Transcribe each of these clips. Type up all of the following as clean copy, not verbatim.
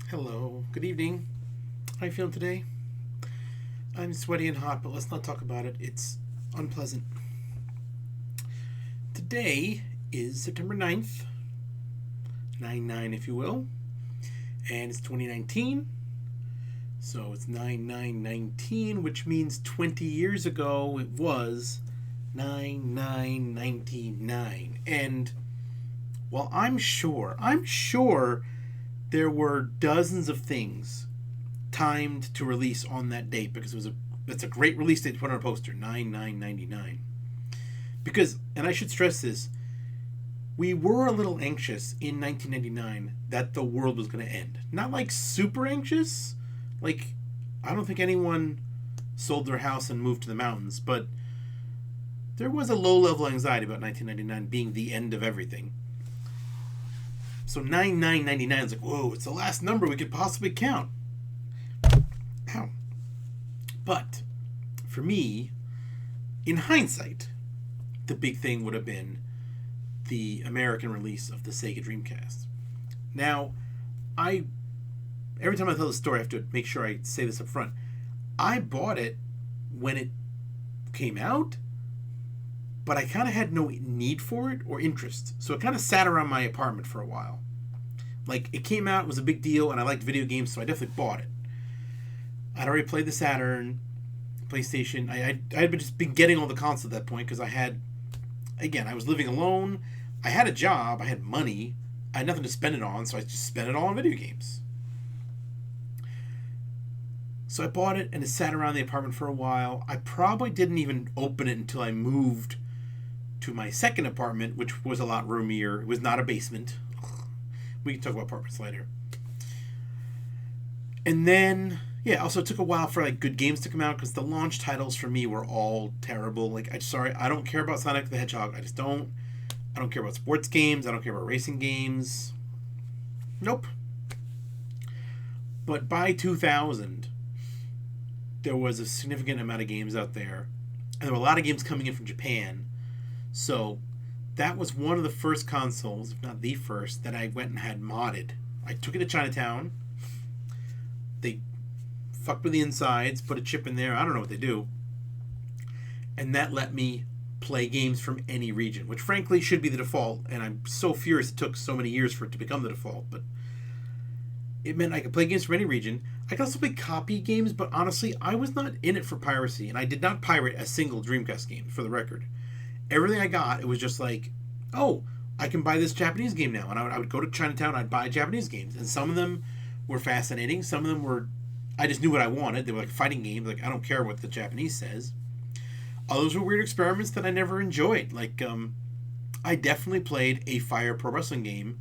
Hello, good evening. How are you feeling today? I'm sweaty and hot, but let's not talk about it. It's unpleasant. Today is September 9th, 9-9 if you will, and it's 2019. So it's 9-9-19, which means 20 years ago it was 9-9-99. And while I'm sure there were dozens of things timed to release on that date because that's a great release date to put on a poster, 9-9-99. Because, and I should stress this, we were a little anxious in 1999 that the world was going to end. Not like super anxious, like I don't think anyone sold their house and moved to the mountains, but there was a low level anxiety about 1999 being the end of everything. So 9999 is like, whoa, it's the last number we could possibly count. Ow. But for me, in hindsight, the big thing would have been the American release of the Sega Dreamcast. Now, I every time I tell the story, I have to make sure I say this up front. I bought it when it came out, but I kind of had no need for it or interest. So it kind of sat around my apartment for a while. Like, it came out, it was a big deal, and I liked video games, so I definitely bought it. I'd already played the Saturn, PlayStation. I had just been getting all the consoles at that point because I was living alone. I had a job, I had money, I had nothing to spend it on, so I just spent it all on video games. So I bought it and it sat around the apartment for a while. I probably didn't even open it until I moved to my second apartment, which was a lot roomier. It was not a basement. We can talk about apartments later. And then, yeah, also it took a while for like good games to come out because the launch titles for me were all terrible. Like, I don't care about Sonic the Hedgehog. I just don't. I don't care about sports games. I don't care about racing games. Nope. But by 2000, there was a significant amount of games out there, and there were a lot of games coming in from Japan. So that was one of the first consoles, if not the first, that I went and had modded. I took it to Chinatown. They fucked with the insides, put a chip in there. I don't know what they do. And that let me play games from any region, which frankly should be the default. And I'm so furious it took so many years for it to become the default. But it meant I could play games from any region. I could also play copy games, but honestly, I was not in it for piracy. And I did not pirate a single Dreamcast game, for the record. Everything I got, it was just like, oh, I can buy this Japanese game now. And I would go to Chinatown, I'd buy Japanese games. And some of them were fascinating. Some of them were, I just knew what I wanted. They were like fighting games. Like, I don't care what the Japanese says. Others were weird experiments that I never enjoyed. Like, I definitely played a Fire Pro Wrestling game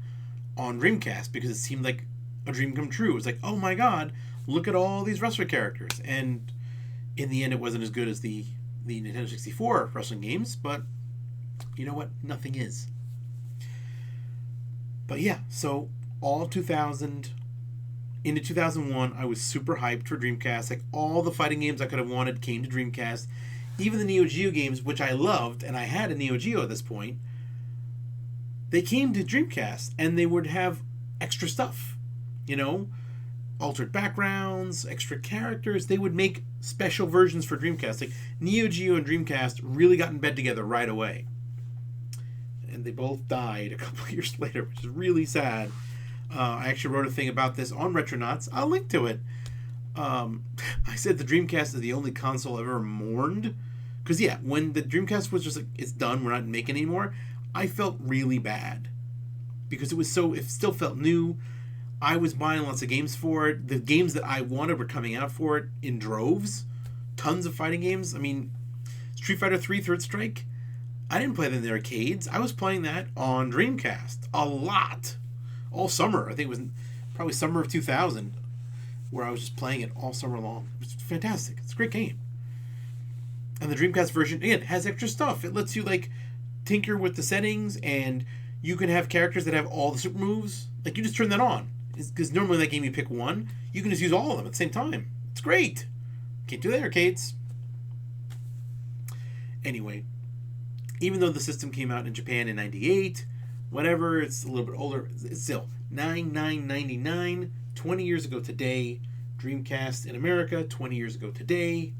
on Dreamcast because it seemed like a dream come true. It was like, oh my god, look at all these wrestler characters. And in the end, it wasn't as good as the Nintendo 64 wrestling games, but you know what? Nothing is. But yeah, so all 2000 into 2001, I was super hyped for Dreamcast. Like, all the fighting games I could have wanted came to Dreamcast. Even the Neo Geo games, which I loved, and I had a Neo Geo at this point, they came to Dreamcast, and they would have extra stuff. You know, altered backgrounds, extra characters. They would make special versions for Dreamcast. Like, Neo Geo and Dreamcast really got in bed together right away. And they both died a couple years later, which is really sad. I actually wrote a thing about this on Retronauts. I'll link to it. I said the Dreamcast is the only console I've ever mourned. Because, yeah, when the Dreamcast was just like, it's done, we're not making anymore, I felt really bad. Because it still felt new. I was buying lots of games for it. The games that I wanted were coming out for it in droves. Tons of fighting games. I mean, Street Fighter 3 Third Strike, I didn't play that in the arcades. I was playing that on Dreamcast a lot. All summer. I think it was probably summer of 2000 where I was just playing it all summer long. It was fantastic. It's a great game. And the Dreamcast version, again, has extra stuff. It lets you, like, tinker with the settings, and you can have characters that have all the super moves. Like, you just turn that on. Because normally in that game you pick one. You can just use all of them at the same time. It's great. Can't do that, arcades. Anyway, even though the system came out in Japan in 98, whatever, it's a little bit older, it's still 9999. 20 years ago today, Dreamcast in America, 20 years ago today,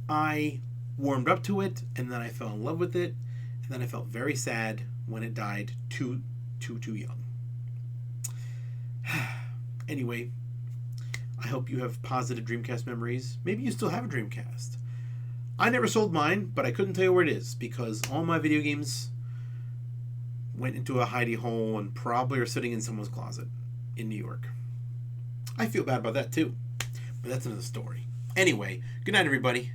I warmed up to it, and then I fell in love with it, and then I felt very sad when it died too young. Anyway, I hope you have positive Dreamcast memories. Maybe you still have a Dreamcast. I never sold mine, but I couldn't tell you where it is because all my video games went into a hidey hole and probably are sitting in someone's closet in New York. I feel bad about that too, but that's another story. Anyway, good night, everybody.